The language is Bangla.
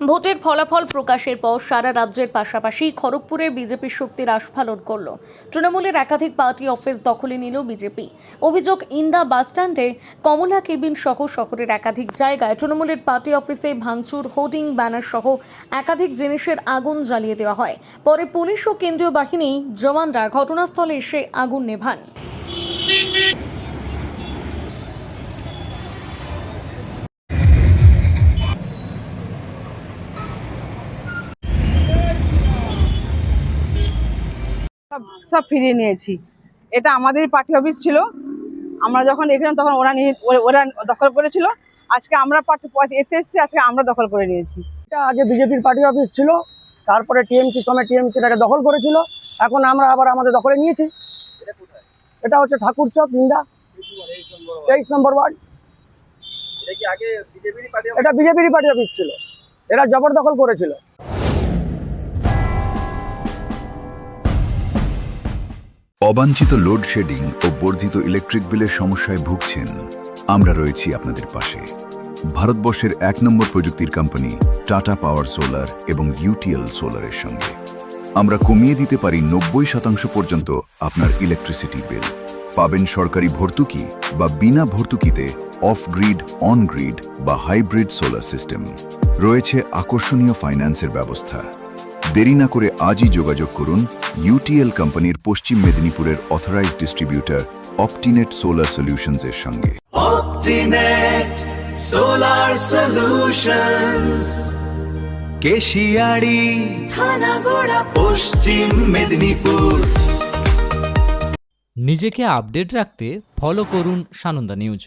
ভোটের ফলাফল প্রকাশের পর সারা রাজ্যের পাশাপাশি খড়গপুরে বিজেপির শক্তির আস্ফালন করল। তৃণমূলের একাধিক পার্টি অফিস দখলে নিল বিজেপি। অভিযোগ, ইন্দা বাসস্ট্যান্ডে, কমলা কেবিন সহ শহরের একাধিক জায়গায় তৃণমূলের পার্টি অফিসে ভাঙচুর, হোর্ডিং, ব্যানার সহ একাধিক জিনিসের আগুন জ্বালিয়ে দেওয়া হয়। পরে পুলিশ ও কেন্দ্রীয় বাহিনী জওয়ানরা ঘটনাস্থলে এসে আগুন নেভান। সব ফিরিয়ে নিয়েছি। এটা আমাদের পার্টি অফিস ছিল, আমরা যখন এখানে তখন ওরা দখল করেছিল। আজকে আমরা এতে এসেছি, আজকে আমরা দখল করে নিয়েছি। এটা আগে বিজেপির পার্টি অফিস ছিল, তারপরে টিএমসি সময় টিএমসিটাকে দখল করেছিল, এখন আমরা আবার আমাদের দখলে নিয়েছি। এটা হচ্ছে ঠাকুর চক, ইন্দা 23 নম্বর ওয়ার্ড। এটা বিজেপির পার্টি অফিস ছিল, এরা জবরদখল করেছিল। অবাঞ্ছিত লোডশেডিং ও বর্ধিত ইলেকট্রিক বিলের সমস্যায় ভুগছেন? আমরা রয়েছি আপনাদের পাশে। ভারতবর্ষের 1 নম্বর প্রযুক্তির কোম্পানি টাটা পাওয়ার সোলার এবং ইউটিএল সোলারের সঙ্গে আমরা কমিয়ে দিতে পারি 90% পর্যন্ত আপনার ইলেকট্রিসিটি বিল। পাবেন সরকারি ভর্তুকি বা বিনা ভর্তুকিতে অফ গ্রিড, অন গ্রিড বা হাইব্রিড সোলার সিস্টেম। রয়েছে আকর্ষণীয় ফাইন্যান্সের ব্যবস্থা। দেরি না করে আজই যোগাযোগ করুন ইউটিএল কোম্পানির পশ্চিম মেদিনীপুরের অথরাইজড ডিস্ট্রিবিউটর অপটিনেট সোলার সলিউশনস এর সঙ্গে। অপটিনেট সোলার সলিউশনস, কেশিয়াড়ি, থানাগড়া, পশ্চিম মেদিনীপুর। নিজেকে আপডেট রাখতে ফলো করুন সানন্দা নিউজ।